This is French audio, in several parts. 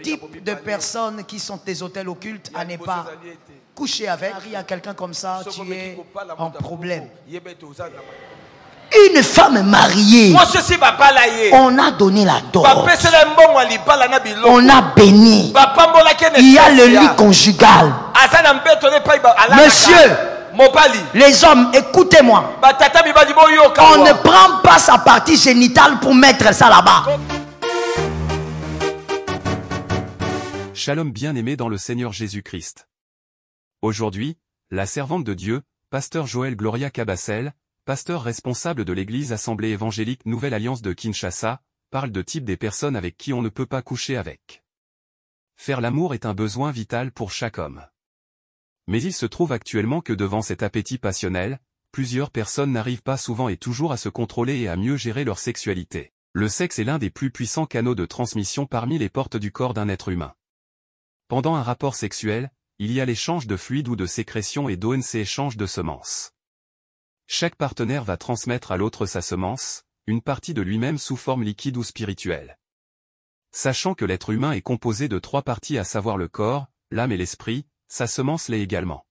Type de personnes qui sont des hôtels occultes à ne pas coucher avec. Il y a quelqu'un comme ça, tu es en problème. Une femme mariée, on a donné la dot, on a béni, il y a le lit conjugal. Monsieur, les hommes, écoutez-moi, on ne prend pas sa partie génitale pour mettre ça là-bas. Shalom bien-aimé dans le Seigneur Jésus-Christ. Aujourd'hui, la servante de Dieu, pasteur Joël Gloria Cabassel, pasteur responsable de l'église Assemblée évangélique Nouvelle Alliance de Kinshasa, parle de type des personnes avec qui on ne peut pas coucher avec. Faire l'amour est un besoin vital pour chaque homme. Mais il se trouve actuellement que devant cet appétit passionnel, plusieurs personnes n'arrivent pas souvent et toujours à se contrôler et à mieux gérer leur sexualité. Le sexe est l'un des plus puissants canaux de transmission parmi les portes du corps d'un être humain. Pendant un rapport sexuel, il y a l'échange de fluides ou de sécrétions et d'ONC échange de semences. Chaque partenaire va transmettre à l'autre sa semence, une partie de lui-même sous forme liquide ou spirituelle. Sachant que l'être humain est composé de 3 parties à savoir le corps, l'âme et l'esprit, sa semence l'est également.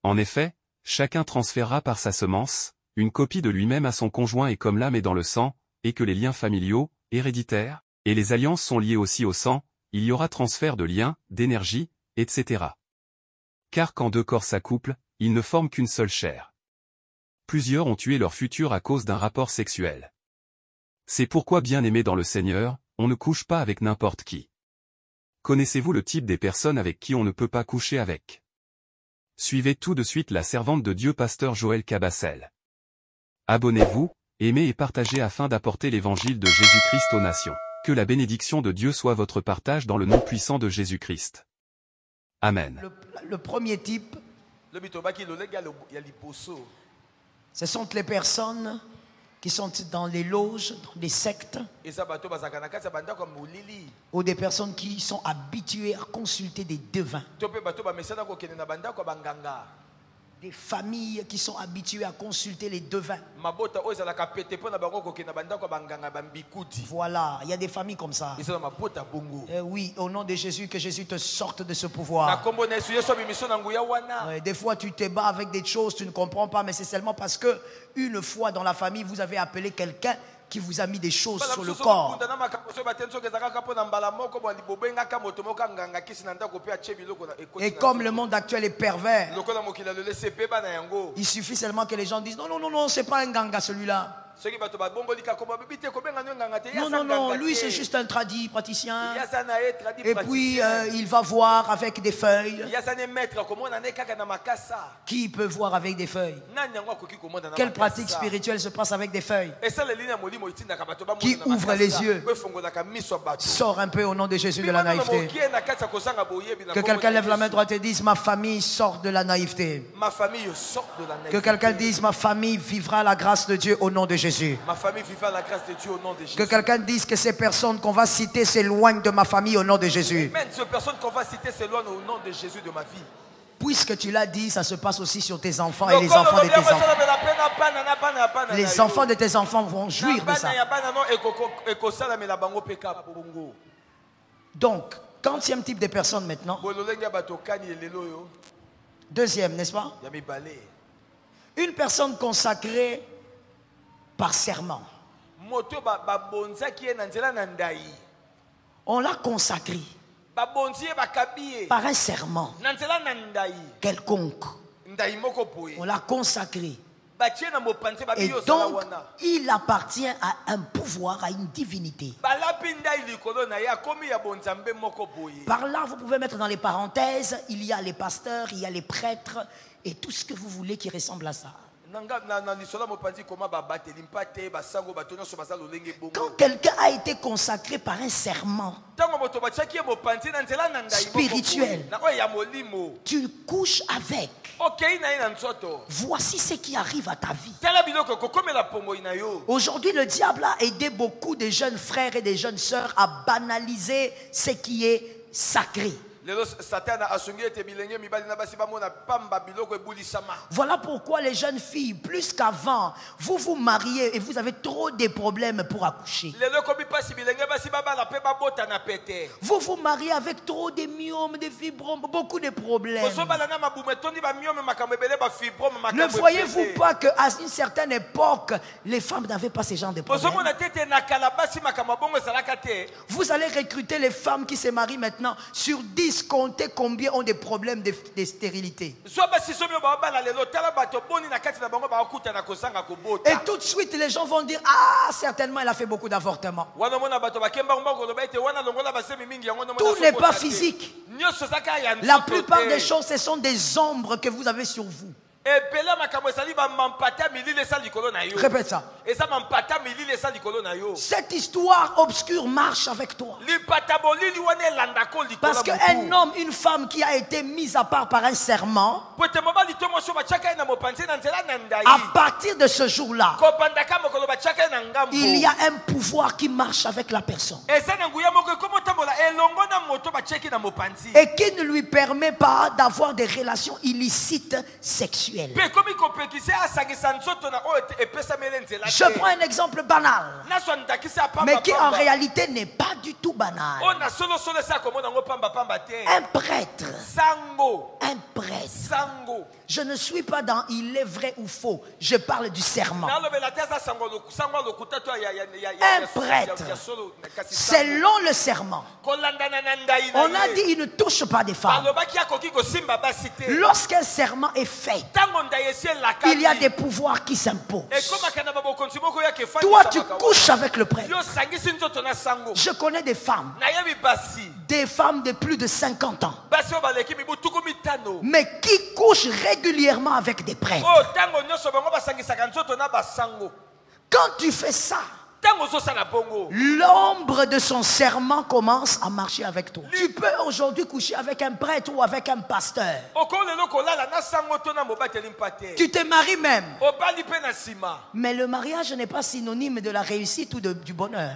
En effet, chacun transférera par sa semence, une copie de lui-même à son conjoint et comme l'âme est dans le sang, et que les liens familiaux, héréditaires, et les alliances sont liées aussi au sang, il y aura transfert de liens, d'énergie, etc. Car quand 2 corps s'accouplent, ils ne forment qu'une seule chair. Plusieurs ont tué leur futur à cause d'un rapport sexuel. C'est pourquoi bien-aimés dans le Seigneur, on ne couche pas avec n'importe qui. Connaissez-vous le type des personnes avec qui on ne peut pas coucher avec? Suivez tout de suite la servante de Dieu pasteur Joël Cabassel. Abonnez-vous, aimez et partagez afin d'apporter l'évangile de Jésus-Christ aux nations. Que la bénédiction de Dieu soit votre partage dans le nom puissant de Jésus-Christ. Amen. Le premier type, ce sont les personnes qui sont dans les loges, dans les sectes, ou des personnes qui sont habituées à consulter des devins. Des familles qui sont habituées à consulter les devins. Voilà, il y a des familles comme ça. Oui, au nom de Jésus, que Jésus te sorte de ce pouvoir. Des fois, tu te bats avec des choses, tu ne comprends pas, mais c'est seulement parce que une fois dans la famille, vous avez appelé quelqu'un qui vous a mis des choses sur le corps. Et comme le monde actuel est pervers, il suffit seulement que les gens disent non, non, non, non, c'est pas un ganga celui-là. Non, non, non, lui c'est juste un tradit praticien. Et puis il va voir avec des feuilles. Qui peut voir avec des feuilles? Quelle pratique spirituelle se passe avec des feuilles? Qui ouvre les yeux? Sors un peu au nom de Jésus de la naïveté. Que quelqu'un lève la main droite et dise ma famille sort de la naïveté. Que quelqu'un dise ma famille vivra la grâce de Dieu au nom de Jésus. Ma famille vivra la grâce de Dieu au nom de Jésus. Que quelqu'un dise que ces personnes qu'on va citer s'éloignent de ma famille au nom de Jésus. Même ces personnes qu'on va citer s'éloignent au nom de Jésus de ma vie. Puisque tu l'as dit, ça se passe aussi sur tes enfants et les enfants de tes enfants. Les enfants de tes enfants vont jouir de ça. Donc, quantième type de personne maintenant? Deuxième, n'est-ce pas? Une personne consacrée par serment. On l'a consacré par un serment quelconque. On l'a consacré. Et donc, il appartient à un pouvoir, à une divinité. Par là, vous pouvez mettre dans les parenthèses, il y a les pasteurs, il y a les prêtres, et tout ce que vous voulez qui ressemble à ça. Quand quelqu'un a été consacré par un serment spirituel, tu couches avec. Voici ce qui arrive à ta vie. Aujourd'hui, le diable a aidé beaucoup de jeunes frères et de jeunes sœurs à banaliser ce qui est sacré. Voilà pourquoi les jeunes filles, plus qu'avant, vous vous mariez et vous avez trop de problèmes pour accoucher. Vous vous mariez avec trop de myomes, de fibromes, beaucoup de problèmes. Ne voyez-vous pas qu'à une certaine époque, les femmes n'avaient pas ce genre de problèmes? Vous allez recruter les femmes qui se marient maintenant sur 10, comptez combien ont des problèmes de stérilité. Et tout de suite les gens vont dire, ah, certainement elle a fait beaucoup d'avortements. Tout n'est pas physique. La plupart des choses, ce sont des ombres que vous avez sur vous. Répète ça. Cette histoire obscure marche avec toi. Parce qu'un homme, une femme qui a été mise à part par un serment, à partir de ce jour-là, il y a un pouvoir qui marche avec la personne et qui ne lui permet pas d'avoir des relations illicites sexuelles. Je prends un exemple banal, mais qui en réalité n'est pas du tout banal. Un prêtre. Un prêtre. Je ne suis pas dans il est vrai ou faux. Je parle du serment. Un prêtre, selon le serment, on a dit il ne touche pas des femmes. Lorsqu'un serment est fait, il y a des pouvoirs qui s'imposent. Toi, tu couches avec le prêtre. Je connais des femmes de plus de 50 ans, mais qui couchent régulièrement avec des prêtres. Quand tu fais ça, l'ombre de son serment commence à marcher avec toi. Tu peux aujourd'hui coucher avec un prêtre ou avec un pasteur. Tu te maries même. Mais le mariage n'est pas synonyme de la réussite ou du bonheur.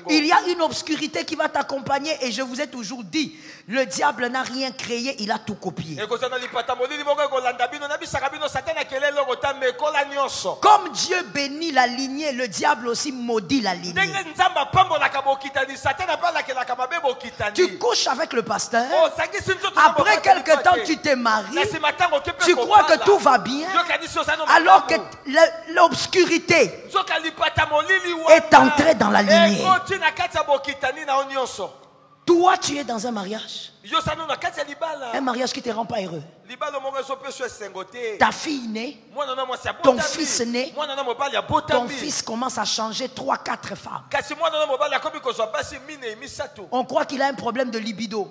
Il y a une obscurité qui va t'accompagner et je vous ai toujours dit, le diable n'a rien créé, il a tout copié. Comme Dieu bénit la lignée, le diable aussi maudit la lignée. Tu couches avec le pasteur. Après quelque temps, tu te maries. Tu crois que tout va bien, alors que l'obscurité est entrée dans la lignée. Toi, tu es dans un mariage. Un mariage qui ne te rend pas heureux. Ta fille naît, ton fils naît, ton fils commence à changer 3-4 femmes. On croit qu'il a un problème de libido.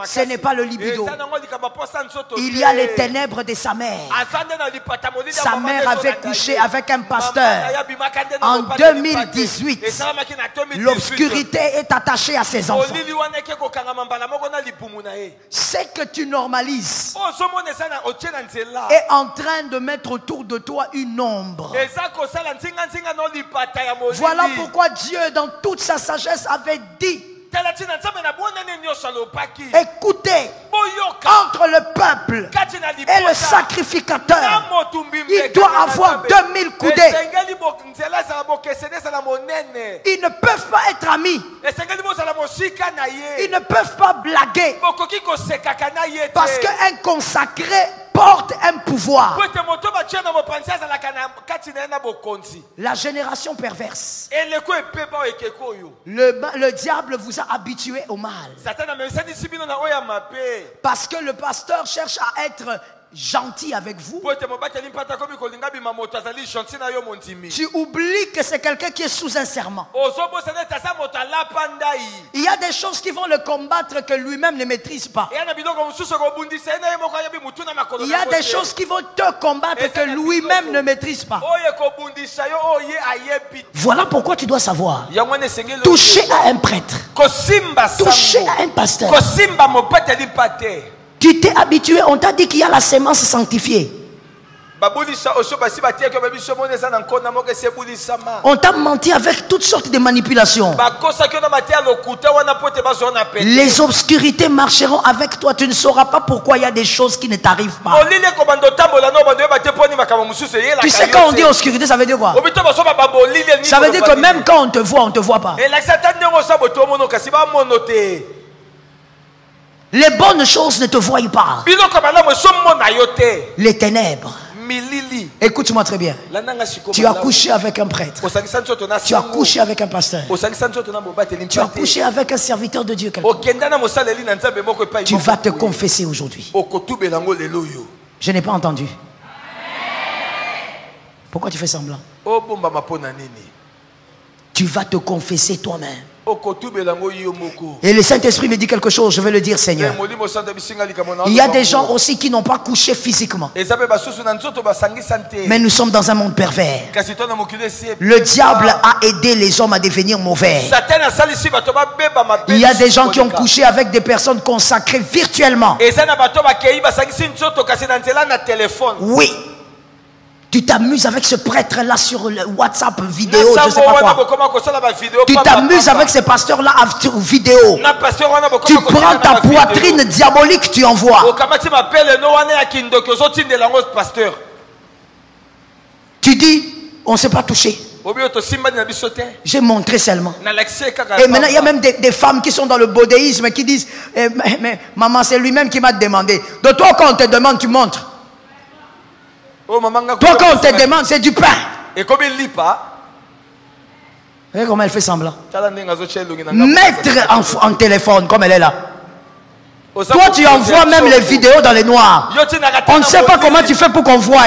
Ce n'est pas le libido. Il y a les ténèbres de sa mère. Sa mère avait couché avec un pasteur en 2018. L'obscurité est attachée à ses enfants. C'est que tu normalises est en train de mettre autour de toi une ombre. Voilà pourquoi Dieu, dans toute sa sagesse, avait dit: écoutez, entre le peuple et le sacrificateur, il doit avoir 2000 coudées. Ils ne peuvent pas être amis. Ils ne peuvent pas blaguer. Parce qu'un consacré porte un pouvoir. La génération perverse. Le diable vous a habitué au mal. Parce que le pasteur cherche à être gentil avec vous. Tu oublies que c'est quelqu'un qui est sous un serment. Il y a des choses qui vont le combattre que lui-même ne maîtrise pas. Il y a des choses qui vont te combattre que lui-même ne maîtrise pas. Voilà pourquoi tu dois savoir. Toucher à un prêtre, toucher à un pasteur. Tu t'es habitué, on t'a dit qu'il y a la sémence sanctifiée. On t'a menti avec toutes sortes de manipulations. Les obscurités marcheront avec toi. Tu ne sauras pas pourquoi il y a des choses qui ne t'arrivent pas. Tu sais, quand on dit obscurité, ça veut dire quoi? Ça veut dire que même quand on te voit pas. Les bonnes choses ne te voient pas. Les ténèbres. Écoute-moi très bien. Tu as couché avec un prêtre. Tu as couché avec un pasteur. Tu as couché avec un serviteur de Dieu. Tu vas te confesser aujourd'hui. Je n'ai pas entendu. Pourquoi tu fais semblant? Tu vas te confesser toi-même. Et le Saint-Esprit me dit quelque chose, je vais le dire, Seigneur. Il y a des gens aussi qui n'ont pas couché physiquement. Mais nous sommes dans un monde pervers. Le diable a aidé les hommes à devenir mauvais. Il y a des gens qui ont couché avec des personnes consacrées virtuellement. Oui. Tu t'amuses avec ce prêtre-là sur le WhatsApp vidéo, je ne sais pas quoi. Tu t'amuses avec ce pasteur-là sur vidéo. Tu prends ta poitrine diabolique, tu envoies. Tu dis, on ne s'est pas touché. J'ai montré seulement. Et maintenant, il y a même des femmes qui sont dans le bodéisme qui disent, mais maman, c'est lui-même qui m'a demandé. De toi, quand on te demande, tu montres. Toi, quand on te demande, c'est du pain. Et comme il ne lit pas, regardez comment elle fait semblant. Mettre en téléphone, comme elle est là. Toi, tu envoies même les vidéos dans les noirs. On ne sait pas comment tu fais pour qu'on voie.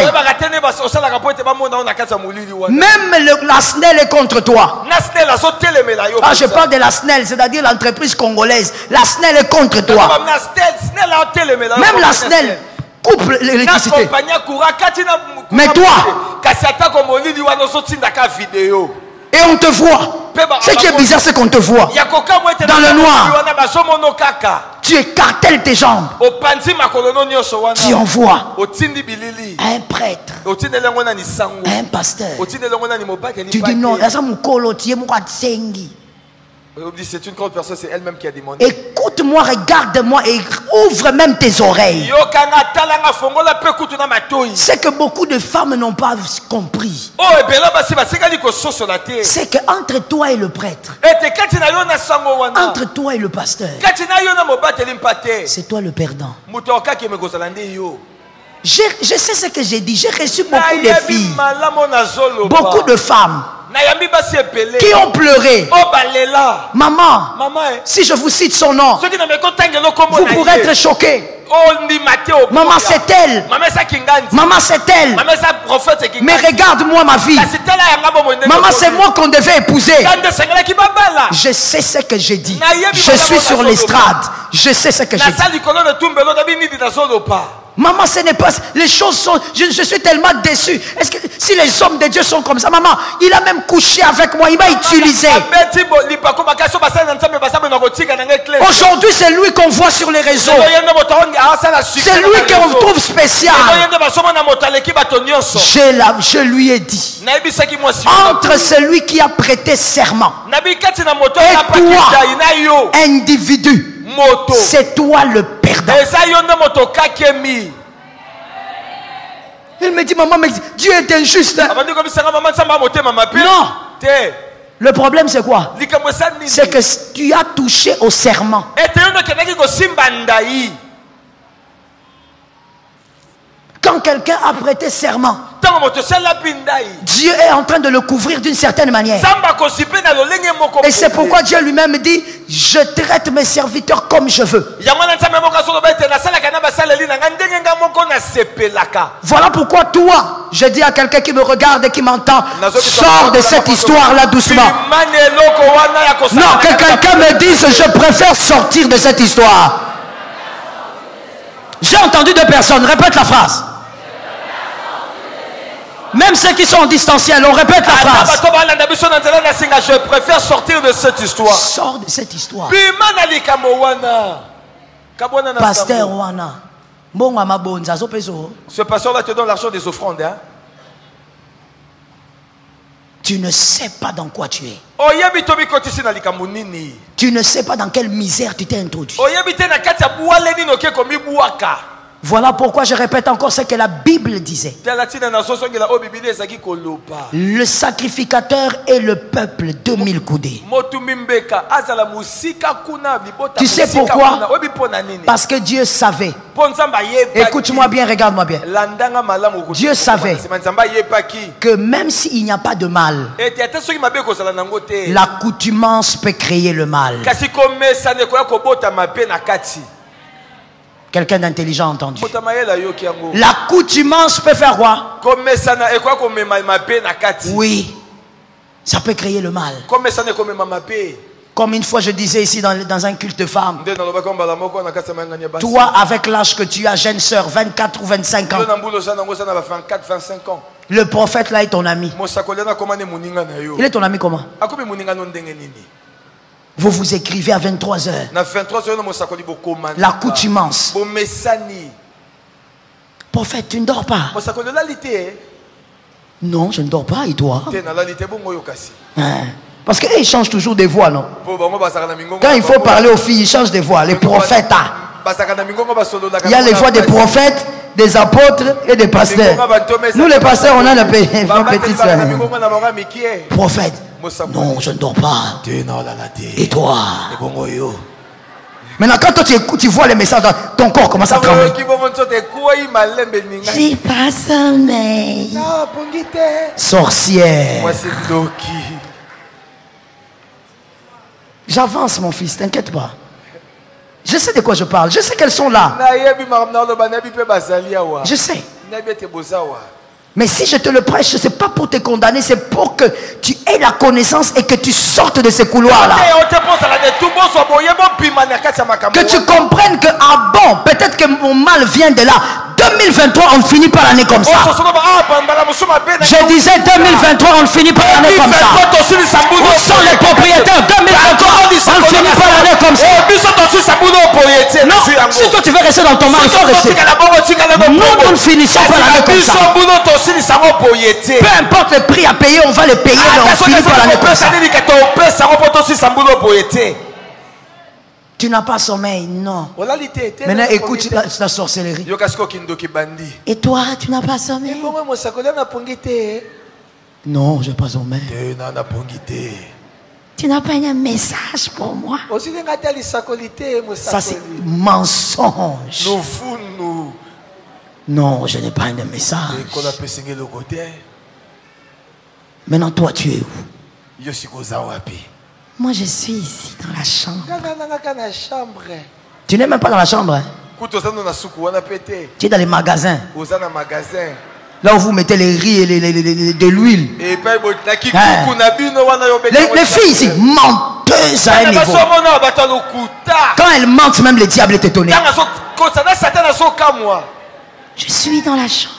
Même la SNEL est contre toi. Ah, je parle de la SNEL, c'est-à-dire l'entreprise congolaise. La SNEL est contre toi. Même la SNEL coupe l'électricité. Mais toi, et on te voit. Ce qui est bizarre, c'est qu'on te voit dans le noir. Tu écartèles tes jambes. Tu envoies un prêtre, un pasteur. Tu dis non, c'est une grande personne, c'est elle-même qui a demandé. Écoute-moi, regarde-moi et ouvre même tes oreilles. C'est que beaucoup de femmes n'ont pas compris. C'est qu'entre toi et le prêtre, entre toi et le pasteur, c'est toi le perdant. Je sais ce que j'ai dit. J'ai reçu beaucoup de filles, beaucoup de femmes qui ont pleuré. Maman, si je vous cite son nom, vous pourrez être choqués. Maman, c'est elle. Maman, c'est elle. Mais regarde-moi ma vie. Maman, c'est moi qu'on devait épouser. Je sais ce que j'ai dit. Je suis sur l'estrade. Je sais ce que j'ai dit. Maman, ce n'est pas... Les choses sont... Je suis tellement déçu. Est-ce que si les hommes de Dieu sont comme ça, maman, il a même couché avec moi. Il m'a utilisé. Aujourd'hui, c'est lui qu'on voit sur les réseaux. C'est lui qu'on trouve spécial. Je lui ai dit, entre celui qui a prêté serment et toi, individu, c'est toi le perdant. Il me dit, maman, mais Dieu est injuste. Non. Le problème, c'est quoi? C'est que tu as touché au serment. Quand quelqu'un a prêté serment, Dieu est en train de le couvrir d'une certaine manière. Et c'est pourquoi Dieu lui-même dit, je traite mes serviteurs comme je veux. Voilà pourquoi toi, je dis à quelqu'un qui me regarde et qui m'entend, sors de cette histoire-là doucement. Non, que quelqu'un me dise, je préfère sortir de cette histoire. J'ai entendu deux personnes, répète la phrase. Même ceux qui sont en distanciel, on répète la phrase. Je préfère sortir de cette histoire. Sors de cette histoire. Pasteur Wana. Ce pasteur-là te donne l'argent des offrandes. Hein? Tu ne sais pas dans quoi tu es. Tu ne sais pas dans quelle misère tu t'es introduit. Voilà pourquoi je répète encore ce que la Bible disait. Le sacrificateur et le peuple, 2000 coudées. Tu sais pourquoi? Parce que Dieu savait. Écoute-moi bien, regarde-moi bien. Dieu savait que même s'il n'y a pas de mal, l'accoutumance peut créer le mal. Quelqu'un d'intelligent a entendu. L'accoutumance peut faire quoi? Oui, ça peut créer le mal. Comme une fois je disais ici dans un culte de femmes. Toi avec l'âge que tu as, jeune sœur, 24 ou 25 ans. Le prophète là est ton ami. Il est ton ami comment? Vous vous écrivez à 23 heures. L'accoutumance. Prophète, tu ne dors pas? Non, je ne dors pas. Et toi? Parce qu'ils changent toujours des voix, non? Quand il faut parler aux filles, ils changent des voix. Les prophètes. Il y a les voix des prophètes, des apôtres et des pasteurs. Nous les pasteurs, on a une petite soeur. Prophète. Non, je ne dors pas. Et toi? Maintenant, quand toi tu vois les messages, ton corps commence à trembler. J'ai pas sommeil. Sorcière. J'avance, mon fils, t'inquiète pas. Je sais de quoi je parle. Je sais qu'elles sont là. Je sais. Mais si je te le prêche, ce n'est pas pour te condamner, c'est pour que tu aies la connaissance et que tu sortes de ces couloirs-là. Que tu comprennes que, ah bon, peut-être que mon mal vient de là. 2023, on finit par l'année comme ça. Je disais 2023, on finit par l'année comme ça. Où sont les propriétaires? 2023, on finit par l'année comme ça. Non, si toi tu veux rester dans ton mal, il faut rester. Nous finissons par l'année comme ça. Peu importe le prix à payer, on va le payer, mais on finit par l'année comme ça. Tu n'as pas sommeil, non. Maintenant, écoute la sorcellerie. Et toi, tu n'as pas sommeil? Non, je n'ai pas sommeil. Tu n'as pas un message pour moi? Ça, c'est mensonge. Non, je n'ai pas un message. Maintenant, toi, tu es où? Moi, je suis ici dans la chambre. Tu n'es même pas dans la chambre. Hein? Tu es dans les magasins. Là où vous mettez les riz et de l'huile. Hein? Les filles ici, menteuses à un niveau. Quand elles mentent, même le diable est étonné. Je suis dans la chambre.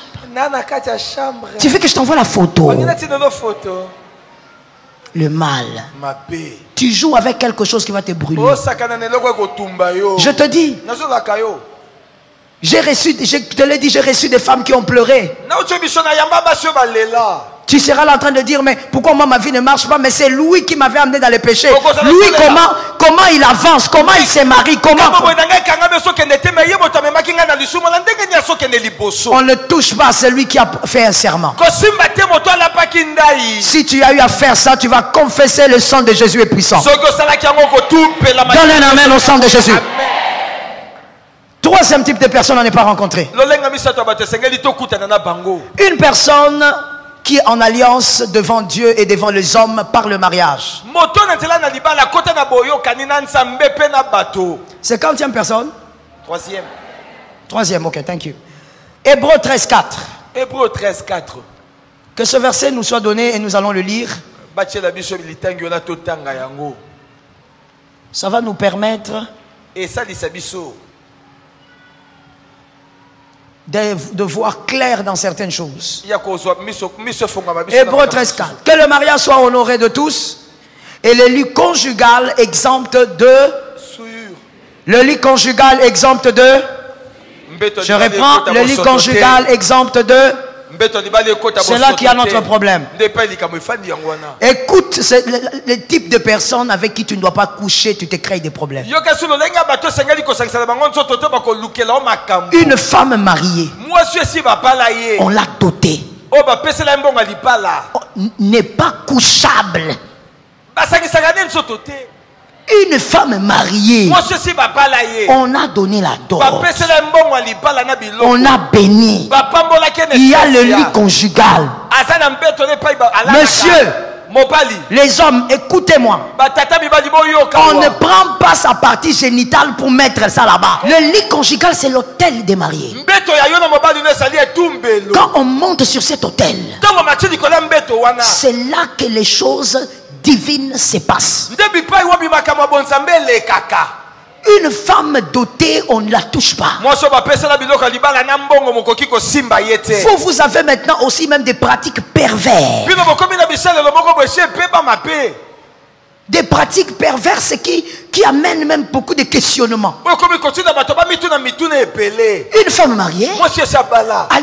Tu veux que je t'envoie la photo? Le mal. Tu joues avec quelque chose qui va te brûler. Je te dis. Je te l'ai dit, j'ai reçu des femmes qui ont pleuré. Tu seras là en train de dire, mais pourquoi moi ma vie ne marche pas? Mais c'est lui qui m'avait amené dans les péchés. Lui, comment il avance? Comment il se marie? Comment? On ne touche pas à celui qui a fait un serment. Si tu as eu à faire ça, tu vas confesser le sang de Jésus est puissant. Donne un amen au sang de Jésus. Troisième type de personne on n'est pas rencontré. Une personne qui est en alliance devant Dieu et devant les hommes par le mariage. C'est quantième personne? Troisième, ok, thank you. Hébreux 13:4. Hébreux 13:4. Que ce verset nous soit donné et nous allons le lire. Ça va nous permettre de voir clair dans certaines choses. Hébreux 13:4. Que le mariage soit honoré de tous et le lit conjugal exempt de. Le lit conjugal exempt de. Je reprends le lit conjugal exempt de... C'est là qu'il y a notre problème. Écoute le type de personne avec qui tu ne dois pas coucher, tu te crées des problèmes. Une femme mariée, on l'a dotée, n'est pas couchable. Une femme mariée, on a donné la dot, on a béni, il y a le lit conjugal. Monsieur, les hommes, écoutez-moi, on ne prend pas sa partie génitale pour mettre ça là-bas. Le lit conjugal, c'est l'hôtel des mariés. Quand on monte sur cet hôtel, c'est là que les choses divine se passe. Une femme dotée, on ne la touche pas. Vous avez maintenant aussi même des pratiques perverses. Des pratiques perverses qui amènent même beaucoup de questionnements. Une femme mariée,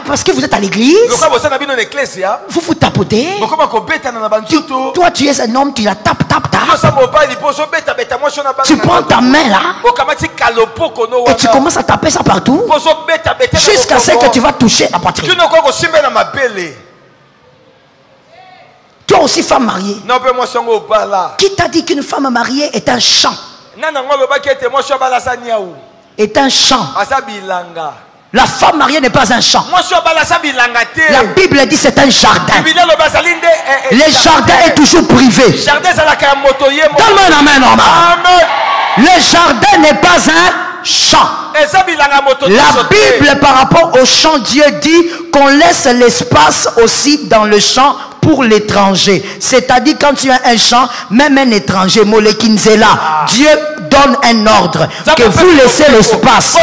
parce que vous êtes à l'église, vous vous tapotez. Toi tu es un homme, tu la tapes. Tu prends ta main là et tu commences à taper ça partout jusqu'à ce que tu vas toucher la poitrine. Toi aussi femme mariée, qui t'a dit qu'une femme mariée est un champ? Est un champ. La femme mariée n'est pas un champ. La Bible dit c'est un jardin. Le jardin est toujours privé. Donne-moi un amen normal. Le jardin n'est pas un champ. La Bible par rapport au champ, Dieu dit qu'on laisse l'espace aussi dans le champ pour l'étranger. C'est-à-dire quand tu as un champ, même un étranger, Molekinzela, Dieu donne un ordre que vous laissez l'espace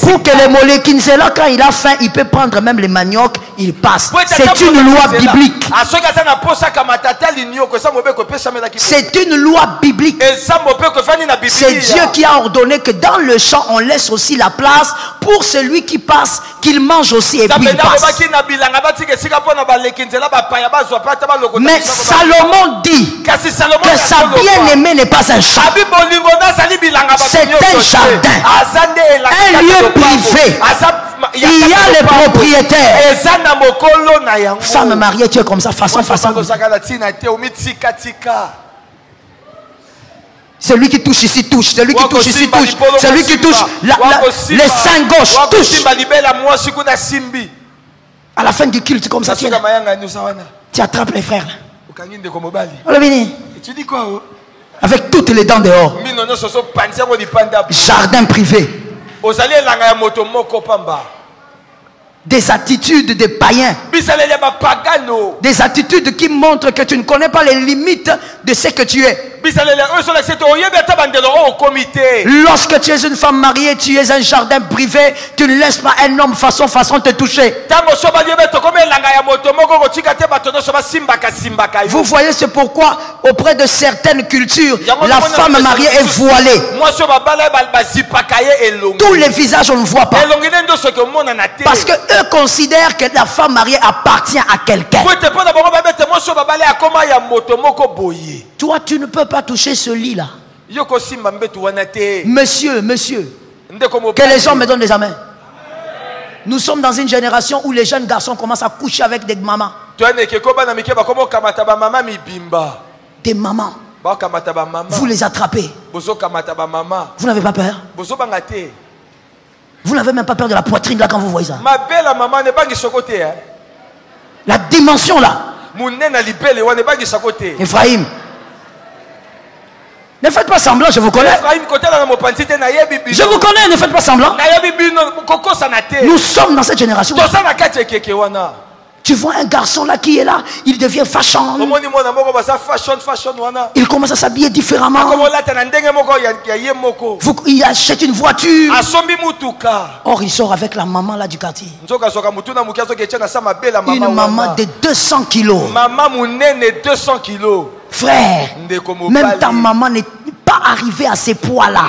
pour que le Molekinzela, quand il a faim, il peut prendre même les maniocs, il passe. C'est une loi biblique. C'est une loi biblique. C'est Dieu qui a ordonné que dans le champ, on laisse aussi la place pour celui qui passe, qu'il mange aussi et puis il passe. Mais Salomon dit que sa bien-aimée n'est pas un champ. C'est un jardin, un lieu privé. Il y a les propriétaires. Femme mariée, tu es comme ça, façon. Celui qui touche ici touche, celui qui touche ici touche, celui qui touche les seins gauche touche. À la fin du culte, comme ça, tu attrapes les frères. Tu dis quoi? Avec toutes les dents dehors. Jardin privé. Des attitudes de païens. Des attitudes qui montrent que tu ne connais pas les limites de ce que tu es. Lorsque tu es une femme mariée, tu es un jardin privé, tu ne laisses pas un homme façon te toucher. Vous voyez, c'est pourquoi auprès de certaines cultures, la femme mariée est voilée. Tous les visages on ne voit pas. Parce que eux considèrent que la femme mariée appartient à quelqu'un. Toi, tu ne peux pas toucher ce lit-là. Monsieur, que les hommes me donnent des amens. Nous sommes dans une génération où les jeunes garçons commencent à coucher avec des mamans. Des mamans. Vous les attrapez. Vous n'avez pas peur? Vous n'avez même pas peur de la poitrine là quand vous voyez ça? La dimension là. Ephraim, ne faites pas semblant, je vous connais. Je vous connais, ne faites pas semblant. Nous sommes dans cette génération. Tu vois un garçon là qui est là, il devient fashion. Il commence à s'habiller différemment. Il achète une voiture. Or il sort avec la maman là du quartier. Une maman de 200 kilos. Frère, même ta maman n'est pas arrivée à ces poids là.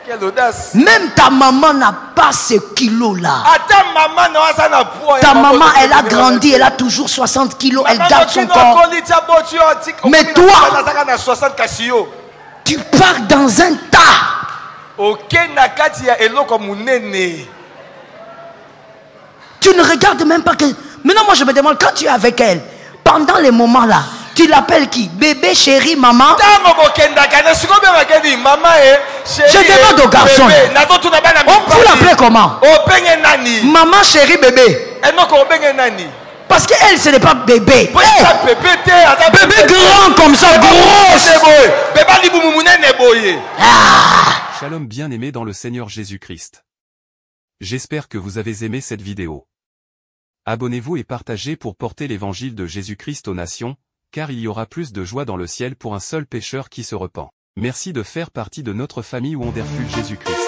Quelle audace. Même ta maman n'a pas ce kilo-là. Ta maman, elle a grandi, elle a toujours 60 kilos, elle garde son corps. Mais toi, tu pars dans un tas. Tu ne regardes même pas que... Maintenant, moi, je me demande, quand tu es avec elle, pendant les moments là, tu l'appelles qui? Bébé, chérie, maman? Je demande aux garçons. On peut l'appeler comment? Maman, chérie, bébé. Parce qu'elle, ce n'est pas bébé. Bébé grand comme ça, grosse. Shalom bien-aimés dans le Seigneur Jésus-Christ. J'espère que vous avez aimé cette vidéo. Abonnez-vous et partagez pour porter l'évangile de Jésus-Christ aux nations, car il y aura plus de joie dans le ciel pour un seul pécheur qui se repent. Merci de faire partie de notre famille où on refuge Jésus-Christ.